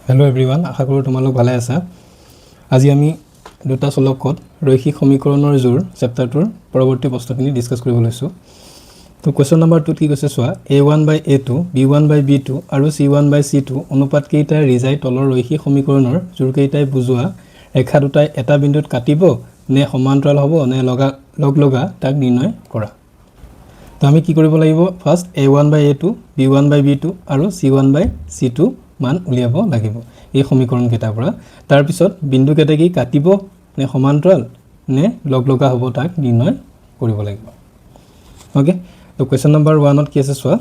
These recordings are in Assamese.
Hello everyone, আশা কৰো তোমালোক ভালে আছা। আজি আমি দুটা চলকত ৰৈখিক সমীকৰণৰ জোৰ চেপ্টাৰটোৰ পৰৱৰ্তী প্ৰশ্নখিনি ডিসকাস কৰিব লৈছো। তো কোৱেশ্চন নম্বৰ 2 কি কৈছে চোৱা, a1/a2, b1/b2 আৰু c1/c2 অনুপাত কেইটাই ৰিজাই তলৰ ৰৈখিক সমীকৰণৰ জোৰ কেইটাই বুজোৱা ৰেখা দুটাই এটা বিন্দুত কাটিব নে সমান্তৰাল হ'ব নে লগা তাক নিৰ্ণয় কৰা। তো আমি কি কৰিব লাগিব, ফাৰ্স্ট a1/a2, b1/b2 আৰু c1/c2 মান উলিয়াব লাগিব এই সমীকৰণ কেইটাৰ পৰা। তাৰ পিছত বিন্দু কেইটা কি কাটিব নে সমান্তৰাল নে লগা হ'ব তাক নিৰ্ণয় কৰিব লাগিব। ওকে, তো কোৱেশ্চন নম্বৰ 1 ত কি আছে চোৱা,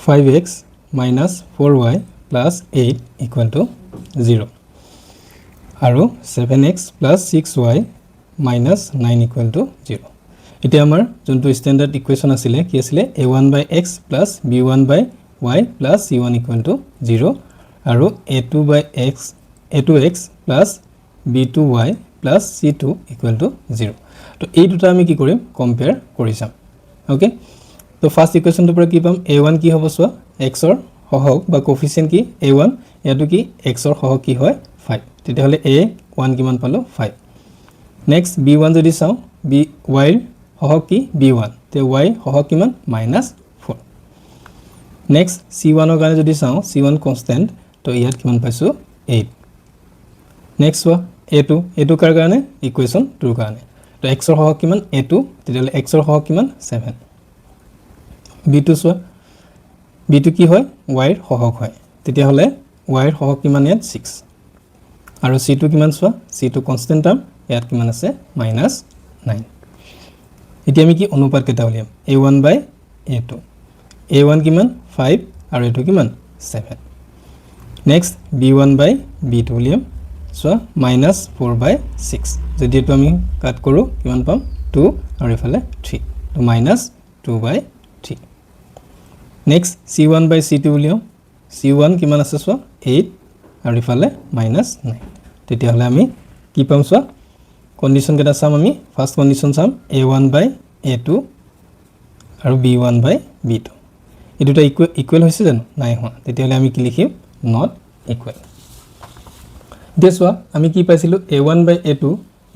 (5x - 4y + 8 = 0) আৰু 7x + 6y - 9 = 0। এতিয়া আমাৰ যোনটো স্ট্যান্ডার্ড ইকুয়েশন আছিল কি আছিল, a1/x + b1/y + c1 = 0 আৰু a2x + b2y + c2 = 0। তো এই দুটা আমি কি কৰিম, কম্পেয়াৰ কৰি চাম। ওকে, তো ফাৰ্স্ট ইকুয়েশনটোৰ পৰা কি পাম, a1 কি হ'ব চোৱা, x ৰ সহগ বা কোফিচিয়েন্ট কি a1, ইয়াটো কি x ৰ সহগ কি হয় 5, তেতিয়া হলে a1 কিমান পালো 5। নেক্সট b1 যদি চাও, y ৰ সহগ কি b1, তে y সহগ কিমান -4। নেক্সট c1 ৰ কাৰণে যদি চাও, c1 কনস্ট্যান্ট, তো ইয়াত কিমান পাইছো 8। নেক্সট চোৱা a2 কাৰ কাৰণে, ইকুয়েশন 2 ৰ কাৰণে, তো x ৰ সহগ কিমান a2, তেতিয়া x ৰ সহগ কিমান 7। b2 চোৱা, b2 কি হয় y ৰ সহগ হয়, তেতিয়া হলে y ৰ সহগ কিমান ইয়াত 6। আৰু c2 কিমান চোৱা, c2 কনস্ট্যান্ট টার্ম, ইয়াত কিমান আছে -9। এতিয়া আমি কি অনুপাত কেইটা উলিয়াম, a1/a2, a1 কিমান 5 আৰু a2 কিমান 7। নেক্সট b1/b2 উলিয়াম, চোৱা -4/6, যদি এটো আমি কাট কৰো কিমান পাম 2 আৰু ইফালে 3, তো -2/3। নেক্সট c1/c2 উলিয়াম, c1 কিমান আছে চোৱা 8 আৰু ইফালে -9, তেতিয়া হলে আমি কি পাম চোৱা, কন্ডিশন কেটা চাম আমি। ফাৰ্স্ট কন্ডিশন চাম a1/a2 আৰু b1/b2, এই দুটা ইকুৱেল হৈছে জানো, নাই হোৱা, তেতিয়া হলে আমি কি লিখিম, নট ইকুৱেল। দেখোৱা আমি কি পাইছিলো, a1/a2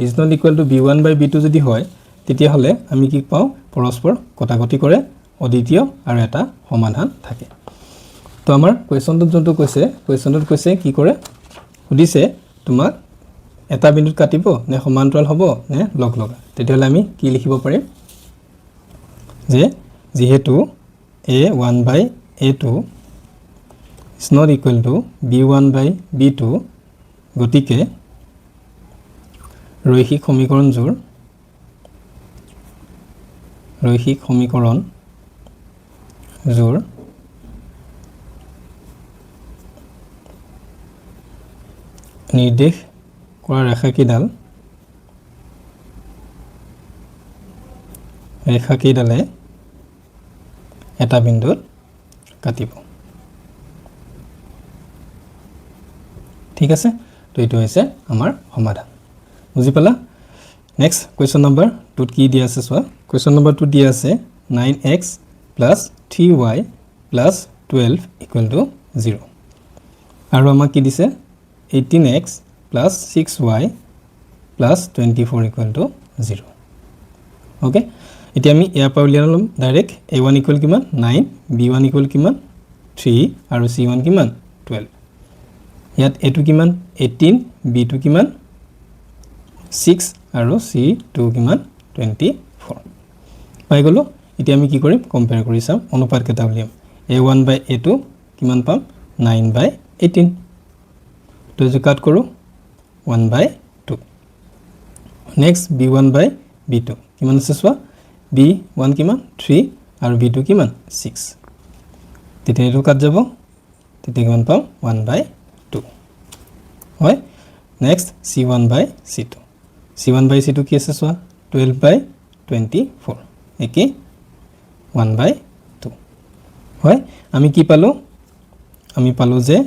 is not equal to b1/b2 যদি হয়, তেতিয়া হলে আমি কি পাও, পৰস্পৰ কটাকটি কৰে, অদ্বিতীয় আৰু এটা সমাধান থাকে। তো আমাৰ কোৱেশ্চনটোত যোনটো কৈছে কি কৰে, সুধিছে তোমাক এটা বিন্দুত কাটিব নে সমান্তৰাল হ'ব নে লগা, তেতিয়া হলে আমি কি লিখিব পাৰিম, যে যেহেতু a1/a2 is not equal to b1/b2, গতিকে ৰৈখিক সমীকৰণ জোৰ নিৰ্দেশ কৰা ৰেখাকেইডালে এটা বিন্দুত কাটিব। ঠিক আছে, তো এইটো হৈছে আমাৰ সমাধান, বুজি পালা। নেক্সট কোৱেশ্চন নম্বৰ 2 কি দিয়া আছে চোৱা, কোৱেশ্চন নম্বৰ 2 দিয়া আছে 9x + 3y + 12 = 0 আৰু আমাক কি দিছে 18x + 6y + 24 = 0। ওকে, এতিয়া আমি ইয়াৰ পৰা উলিয়াই লম ডাইৰেক্ট, a1 ইকুৱেল কিমান 9, b1 ইকুৱেল কিমান 3 আৰু c1 কিমান 12। ইয়াত a2 কিমান 18, b2 কিমান 6 আৰু c2 কিমান 24 পাই গলো। এতিয়া আমি কি কৰিম, কম্পেয়াৰ কৰি চাম, অনুপাত কেইটা উলিয়াম, a1/a2 কিমান পাম 9/18, তো যদি কাট কৰো 1/2। নেক্সট b1/b2 কিমান আছে চোৱা, b1 কিমান 3 আৰু b2 কিমান 6, তেতিয়া এইটো কাট যাব, তেতিয়া কিমান পাম 1/2 হয়। নেক্সট c1/c2 কি আছে চোৱা 12/24, একে 1/2 হয়। আমি কি পালো, আমি পালো যে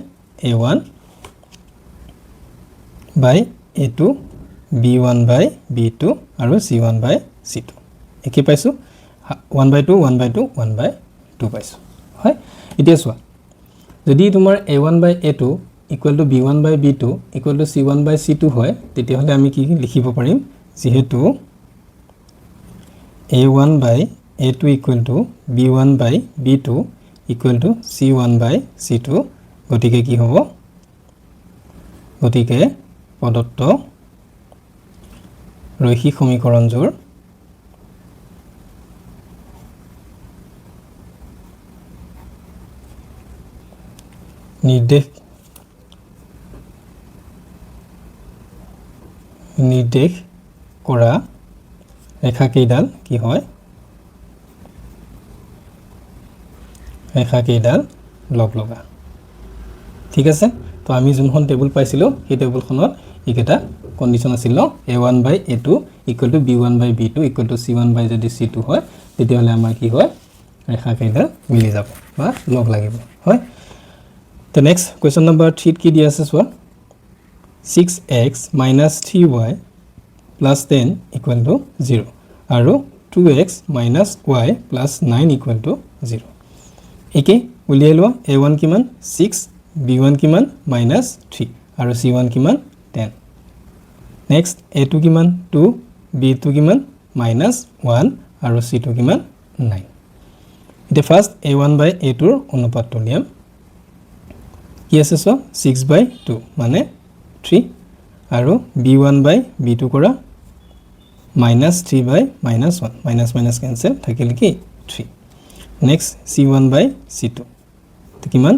a1/a2, b1/b2 আৰু c1/c2 একে পাইছো 1/2 1/2 1/2 2 পাইছো হয় এতিয়া চোৱা যদি তোমাৰ a1 by a2 equal to b1 by b2 equal to c1 by c2 হয় তেতিয়া হলে আমি কি লিখিব পাৰিম যেহেতু a1 by a2 equal to b1 by b2 equal to c1 by c2 গতিকে কি হ'ব গতিকে প্ৰদত্ত ৰৈখিক সমীকৰণজোৰ নিৰ্দেশ কৰা ৰেখা কেইডাল কি হয় ৰেখা কেইডাল লগ লগা ঠিক আছে তো আমি যোনখন টেবুল পাইছিলো এই টেবুলখনত ইকেটা কন্ডিশন আছিল a1 by a2 equal to b1 by b2 equal to c1 by যদি c2 হয় তেতিয়া হলে আমাৰ কি হয় ৰেখা কেইডাল মিলি যাব বা লগ লাগিব হয় তো নেক্সট কোৱেশ্চন নম্বৰ 3 কি দিয়া আছে চোৱা 6x minus 3y plus 10 equal to 0 আৰু 2x minus y plus 9 equal to 0 একে উলিয়াই লোৱা a1 কিমান 6 b1 কিমান minus 3 আৰু c1 কিমান 10 next a2 কিমান 2 b2 কিমান minus 1 আৰু c2 কিমান 9 এতিয়া ফাৰ্স্ট a1 by a2 ৰ অনুপাতটো লিয়াম কি আছে সো 6 by 2 মানে 3 আৰু b1 by b2 কৰা minus 3 by minus 1 minus minus cancel থাকিল কি 3 next c1 by c2 তো কিমান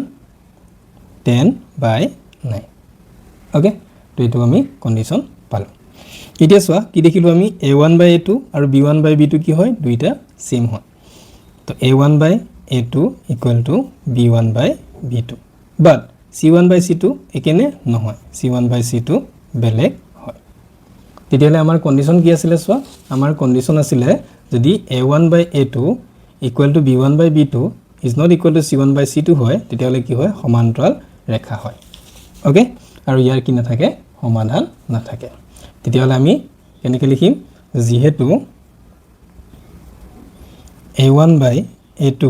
10 by 9 ওকে তো এটো আমি কন্ডিশন পালো এতিয়া সোয়া কি দেখিলো আমি a1 by a2 আৰু b1 by b2 কি হয় দুইটা সেম হয় তো a1 by a2 equal to b1 by b2 but c1 by c2 একেনে নহয় c1 by c2 বেলেগ হয় তেতিয়ালে আমাৰ কন্ডিশন কি আছিল সোয়া আমাৰ কন্ডিশন আছিল যদি a1 by a2 equal to b1 by b2 is not equal to c1 by c2 হয় তেতিয়ালে কি হয় সমান্তৰাল ৰেখা হয় ওকে আৰু ইয়াৰ কি না থাকে সমাধান না থাকে তেতিয়ালে আমি কেনেকৈ লিখিম যেহেতু a1 by a2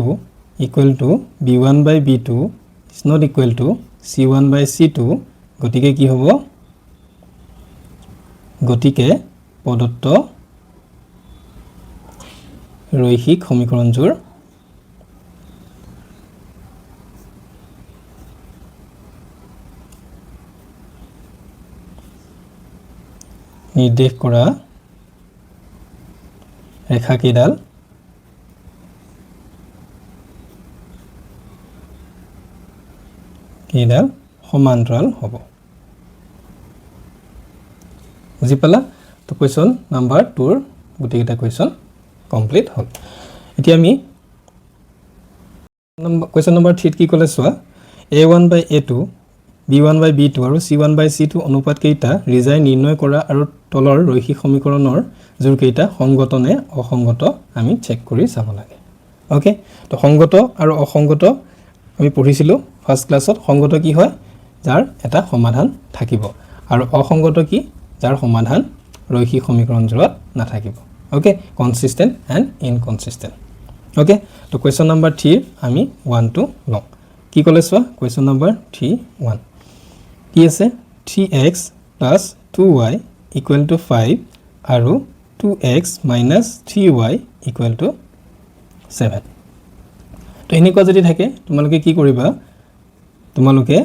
equal to b1 by b2 is not equal to c1 by c2 গতিকে কি হ'ব গতিকে প্ৰদত্ত ৰৈখিক সমীকৰণজোৰ নিৰ্দেশ কৰা ৰেখা কেইডাল সমান্তৰাল হ'ব বুজি পালা তো কোৱেশ্চন নাম্বাৰ 2 ৰ গুটেইটা কোৱেশ্চন কমপ্লিট হল এতিয়া আমি কোৱেশ্চন নাম্বাৰ 3 কি কলে সোৱা a1 by a2 b1 by b2 আৰু c1 by c2 অনুপাত কেইটা ৰিজাই নিৰ্ণয় কৰা আৰু তলৰ ৰৈখিক সমীকৰণৰ জোৰ কেইটা সংগত নে অসংগত আমি চেক কৰি চাব লাগে ওকে তো সংগত আৰু অসংগত আমি পঢ়িছিলো ফাৰ্স্ট ক্লাছত সংগত কি হয় যাৰ এটা সমাধান থাকিব আৰু অসংগত কি যাৰ সমাধান ৰৈখিক সমীকৰণ জোৰত নাথাকিব okay consistent and inconsistent okay তো কোৱেশ্চন নাম্বাৰ 3 আমি 1 2 লম কি কলে সোৱা কোৱেশ্চন নাম্বাৰ 3 1 কি আছে 3x plus 2y equal to 5 আৰু 2x minus 3y equal to 7 তো এনেকুৱা যদি থাকে তোমালোকে কি কৰিবা তোমালোকে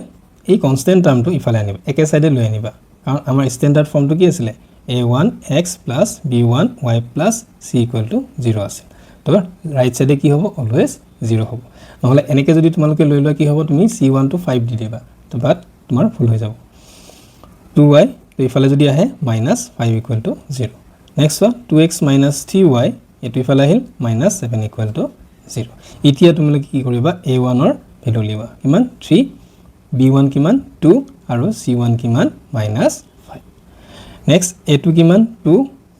এই কনস্ট্যান্ট টাৰ্মটো ইফালে আনিবা একে সাইডে লৈ আনিবা কাৰণ আমাৰ স্ট্যান্ডাৰ্ড ফৰ্মটো কি আছিল a1x plus b1y plus c equal to 0 আছে তো ৰাইট সাইডে কি হ'ব অলৱেজ 0 হ'ব নহলে এনেকে যদি তোমালোকে লৈ লোৱা কি হ'ব তুমি c1 to 5 দি দিবা তো বাট তোমাৰ ফুল হৈ যাব 2y তো ইফালে যদি আহে -5 equal to 0 next one 2x minus 3y এটো ইফালে আহিল -7 equal to 0 এতিয়া তোমালোকে কি কৰিবা a1 ৰ ভ্যালু লিবা কিমান 3 b1 কিমান 2 আৰু c1 কিমান -5 নেক্সট a2 কিমান 2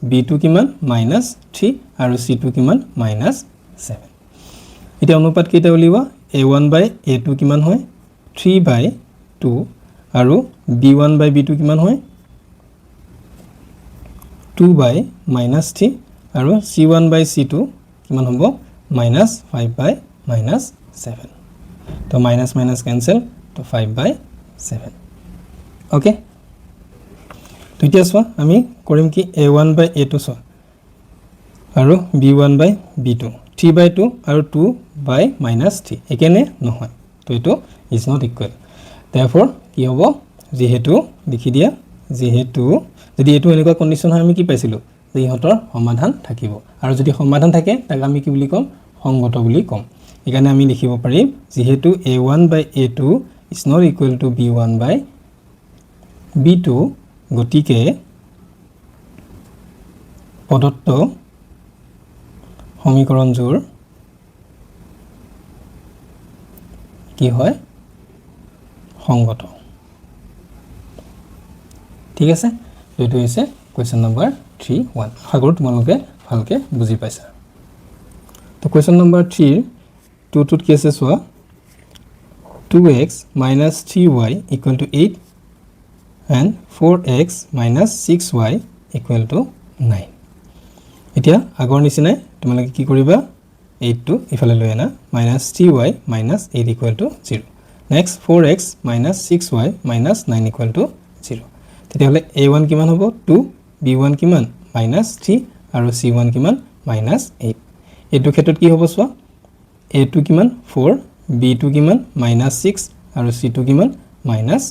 b2 কিমান -3 আৰু c2 কিমান -7 এতিয়া অনুপাত কেইটা উলিবা a1 by a2 কিমান হয় 3 by 2 আৰু b1 by b2 কিমান হয় 2 by -3 আৰু c1 by c2 কিমান হ'ব -5 by minus 7 তো minus minus cancel তো 5/7 okay তো এতিয়া চোৱা আমি কৰিম কি a1 by a2 চোৱা আৰু b1 by b2 3/2 আৰু 2 by minus 3 একেনে নহয় তো এটো is not equal therefore কি হ'ব যেহেতু লিখি দিয়া যেহেতু যদি এটো এনেকুৱা কন্ডিশন হয় আমি কি পাইছিলো যে ইহতৰ সমাধান থাকিব আৰু যদি সমাধান থাকে তাক আমি কি বুলি কম সংগত বুলি কম এখানে আমি লিখিব পাৰিম যেহেতু a1 by a2 is not equal to b1 by b2 গতিকে প্ৰদত্ত সমীকৰণজোৰ কি হয় সংগত ঠিক আছে এটো হৈছে কোৱেশ্চন নম্বৰ 3-1 আগৰ তোমালোকে ভালকে বুজি পাইছা তো কোৱেশ্চন নম্বৰ 3 2 কি আছে সোৱা 2x minus 3y equal to 8 and 4x minus 6y equal to 9 এতিয়া আগৰ নিচিনা তোমালোকে কি কৰিবা 8 টো ইফালে লৈ আনা minus 3y minus 8 equal to 0 next 4x minus 6y minus 9 equal to 0 তেতিয়াহলে a1 কিমান হ'ব 2 b1 কিমান minus 3 আৰু c1 কিমান minus 8 এটো ক্ষেত্ৰত কি হ'ব সোৱা a2 কিমান 4 b2 কিমান minus 6 আৰু c2 কিমান minus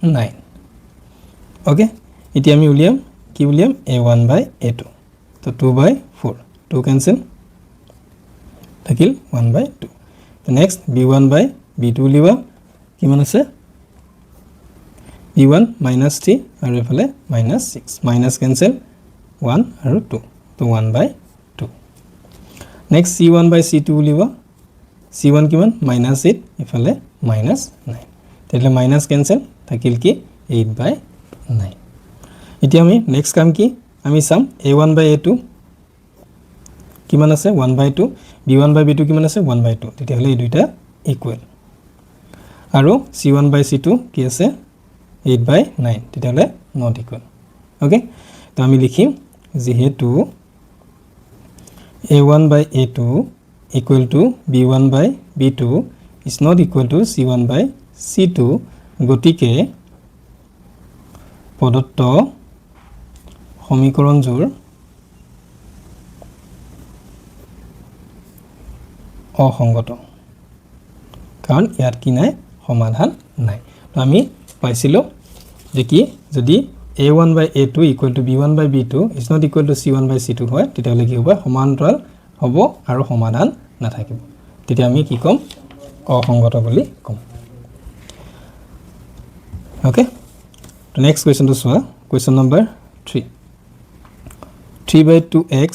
9 okay এতিয়া আমি উলিয়াম কি উলিয়াম a1 by a2 তো 2 by 4 2 cancel থাকিল 1 by 2 তো next b1 by b2 উলিবা কিমান আছে b1 minus 3 আৰু এফালে minus 6 minus cancel 1 আৰু 2 তো 1 by 2 next c1 by c2 উলিবা c1 কিমান minus 8 এফালে minus 9 তেলে minus cancel থাকিল কি 8 by 9 এতিয়া আমি নেক্সট কাম কি আমি সাম a1 by a2 কিমান আছে 1 by 2 b1 by b2 কিমান আছে 1 by 2 তেতিয়াহলে এই দুইটা ইকুয়াল আৰু c1 by c2 কি আছে 8 by 9 তেতিয়াহলে নট ইকুয়াল ওকে তো আমি লিখিম যেহেতু a1 by a2 equal to b1 by b2 is not equal to c1 by c2 গতিকে প্ৰদত্ত সমীকৰণজোৰ অসংগত কাৰণ ইয়াত কি নাই সমাধান নাই তো আমি পাইছিলো যে কি যদি a1 by a2 equal to b1 by b2 is not equal to c1 by c2 হয় তেতিয়াহলে কি হ'ব সমান্তৰাল হ'ব আৰু সমাধান নাথাকিব তেতিয়া আমি কি কম অসংগত বুলি কম ওকে তো নেক্সট কোৱেশ্চন তো সোৱা question number 3 3 by 2x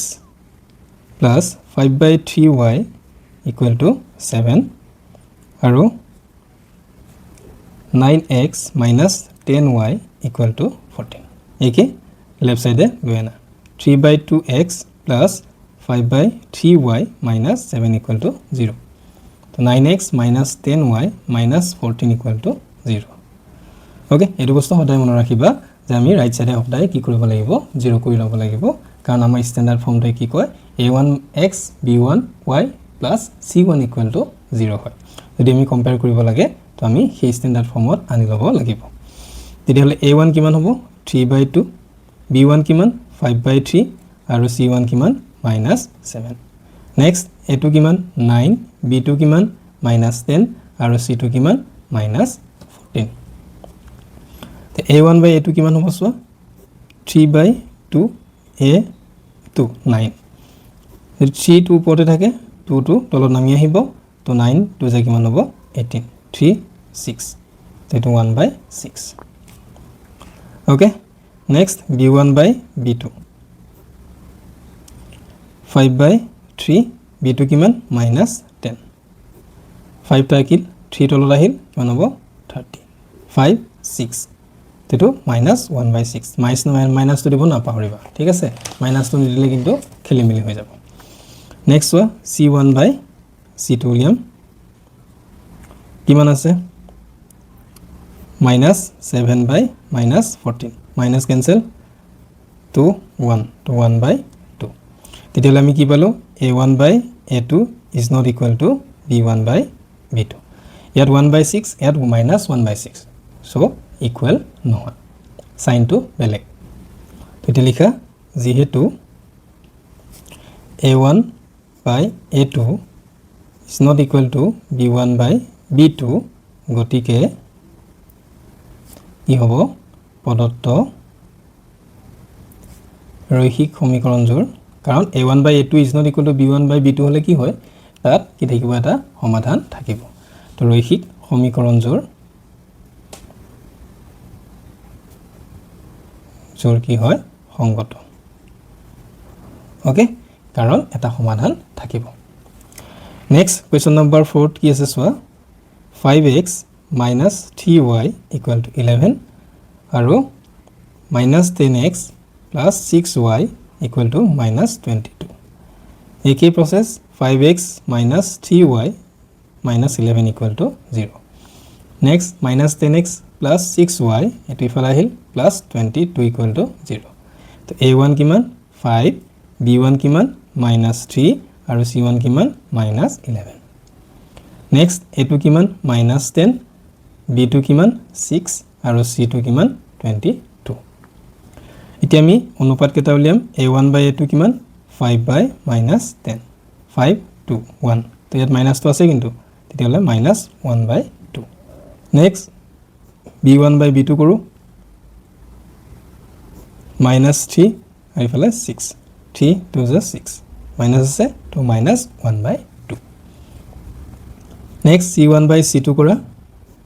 plus 5 by 3y equal to 7 আৰু 9x minus 10y equal to 14 একে লেফট সাইডে লৈ আনা 3 by 2x plus 5 by 3y minus 7 equal to 0 তো 9x minus 10y minus 14 equal to 0 okay এটো বস্তু সদায় মনত ৰাখিবা যে আমি ৰাইট সাইডে সদায় কি কৰিব লাগিব 0 কৰি ল'ব লাগিব কাৰণ আমাৰ স্ট্যান্ডাৰ্ড ফৰ্মটো কি কয় a1x b1y plus c1 equal to 0 হয় যদি আমি কম্পেয়াৰ কৰিব লাগে তো আমি সেই স্ট্যান্ডাৰ্ড ফৰ্মত আনি ল'ব লাগিব তেতিয়াহলে a1 কিমান হ'ব 3 by 2 b1 কিমান 5 by 3 আৰু c1 কিমান -7 নেক্সট a2 কিমান 9 b2 কিমান -10 আৰু c2 কিমান -14 তে a1 by a2 কিমান হ'ব সোৱা 3 by 2 a2 9 3 2 ওপৰতে থাকে 2 2 তলত নামি আহিব তো 9 2 যা কিমান হ'ব 18 3 6 তেটো 1 by 6 okay next b1 by b2 5 by 3 b2 কিমান -10 5 টাকিল 3 তলত আহিল কিমান হ'ব 30 5 6 তেটো -1 by 6 মাইনাস তো দিব না পাহৰিবা ঠিক আছে মাইনাস তো নিদিলে কিন্তু খেলি মেলি হৈ যাব নেক্সট ওয়া c1 by c2 লিয়াম কিমান আছে -7 by -14 মাইনাস ক্যান্সেল তো 1 by 2 তেতিয়ালে আমি কি পালো a1 by a2 is not equal to b1 by b2 ইয়াত 1/6 ইয়াত -1/6 so equal নহয় সাইন টু বেলেগ তো লিখা যেহেতু a1 by a2 is not equal to b1 by b2 গতিকে কি হ'ব প্ৰদত্ত ৰৈখিক সমীকৰণজোৰ কাৰণ a1 by a2 is not equal to b1 by b2 হলে কি হয় তাত কি থাকিব এটা সমাধান থাকিব তো ৰৈখিক সমীকৰণজোৰ জোৰ কি হয় সংগত ওকে কাৰণ এটা সমাধান থাকিব নেক্সট কোৱেশ্চন নম্বৰ 4 কি আছে সোৱা 5x minus 3y equal to 11 আৰু minus 10x plus 6y equal to minus 22 একেই process 5x minus 3y minus 11 equal to 0 next minus 10x plus 6y এটো ইফালে আহিল plus 22 equal to 0 তো a1 কিমান 5 b1 কিমান minus 3 আৰু c1 কিমান minus 11 next a2 কিমান minus 10 b2 কিমান 6 আৰু c2 কিমান 22 এতিয়া আমি অনুপাত কেটা উলিয়াম a1 by a2 কিমান 5 by minus 10 5 2 1 তো ইয়াত মাইনাস তো আছে কিন্তু তেতিয়ালে minus 1 by 2 next b1 by b2 কৰো minus 3 আৰু ইফালে 6 3 2 is 6 minus আছে to minus 1 by 2 next c1 by c2 কৰা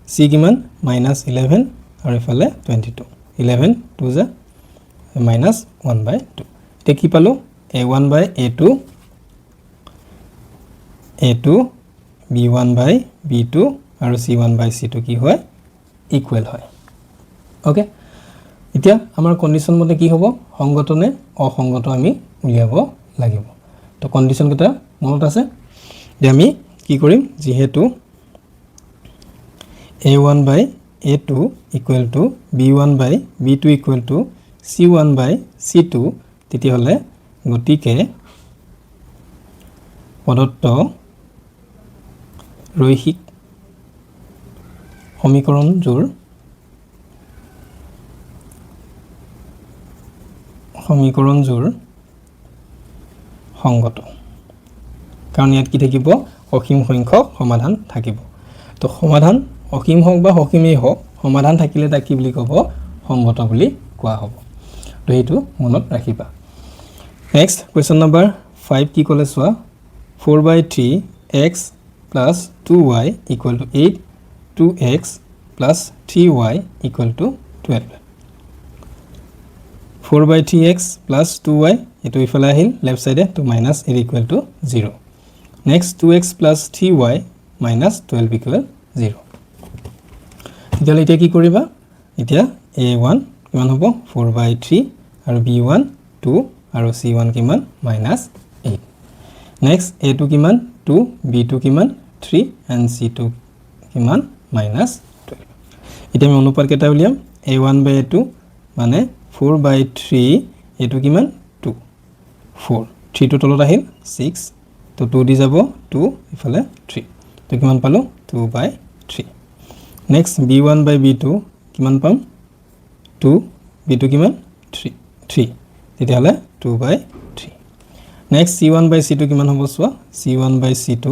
c কিমান minus 11 আৰু ইফালে 22 11 2 is minus 1 by 2 তে কি পালো a1 by a2 b1 by b2 আৰু c1 by c2 কি হয় ইকুৱেল হয় ওকে এতিয়া আমাৰ কন্ডিশন মতে কি হ'ব সংগত নে অসংগত আমি উলিয়াব লাগিব তো কন্ডিশন কেটা মনত আছে যে আমি কি কৰিম যেহেতু a1 by a2 equal to b1 by b2 equal to c1 by c2 তেতিয়া হলে গতিকে প্ৰদত্ত ৰৈখিক সমীকৰণজোৰ সংগত কাৰণ ইয়াত কি থাকিব অসীম সংখ্যক সমাধান থাকিব তো সমাধান অসীম হোক বা অসীমেই হোক সমাধান থাকিলে তা কি বুলি ক'ব সংগত বুলি কোৱা হ'ব তো এইটো মনত ৰাখিবা নেক্সট কোৱেশ্চন নম্বৰ 5 কি ক'লে সোৱা 4/3x plus 2y equal to 8 2x plus 3y equal to 12 4/3x plus 2y এটো ইফালে আহিল লেফট সাইডে তো minus 8 equal to 0 next 2x plus 3y minus 12 equal 0 তেতিয়ালে এটা কি কৰিবা এতিয়া a1 কিমান হ'ব 4/3 আৰু b1 2 আৰু c1 কিমান -8 next a2 কিমান 2 b2 কিমান 3 and c2 কিমান -12 এটা আমি অনুপাত কেটা উলিয়াম a1 by a2 মানে 4/3 a2 কিমান 2 4 3 টো তলত আহিল 6 তো 2 দি যাব 2 ইফালে 3 তো কিমান পালো 2/3 next b1 by b2 কিমান পাম 2 b2 কিমান 3 তেতিয়ালে 2/3 next c1 by c2 কিমান হ'ব সোৱা c1 by c2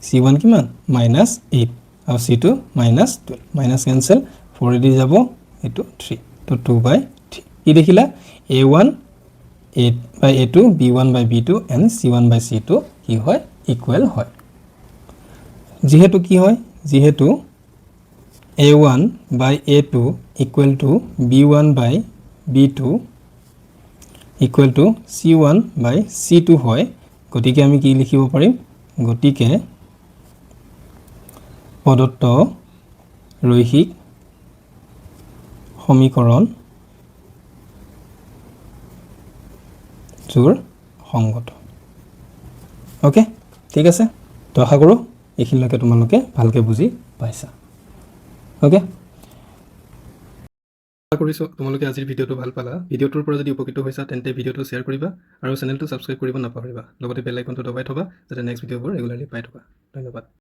c1 কিমান -8 আৰু c2 -12 মাইনাস ক্যান্সেল 4 দি যাব এটো 3 তো 2/3 কি দেখিলা a1 by a2 b1 by b2 and c1 by c2 কি হয় ইকুৱেল হয় যেহেতু কি হয় যেহেতু a1 by a2 equal to b1 by b2 equal to c1 by c2 হয় গতিকে আমি কি লিখিব পাৰিম গতিকে প্ৰদত্ত ৰৈখিক সমীকৰণ জোৰ সংগত ওকে ঠিক আছে তো আশা কৰো এইখিনিলৈকে তোমালোকে ভালকে বুজি পাইছা ওকে আশা কৰিছো তোমালোকে আজিৰ ভিডিওটো ভাল পালা ভিডিওটোৰ পৰা যদি উপকৃত হৈছা তেন্তে ভিডিওটো শেয়াৰ কৰিবা আৰু চেনেলটো সাবস্ক্ৰাইব কৰিব নাপাহৰিবা লগতে বেল আইকনটো দবাই থবা যাতে নেক্সট ভিডিওবোৰ ৰেগুলাৰলি পাই থকা ধন্যবাদ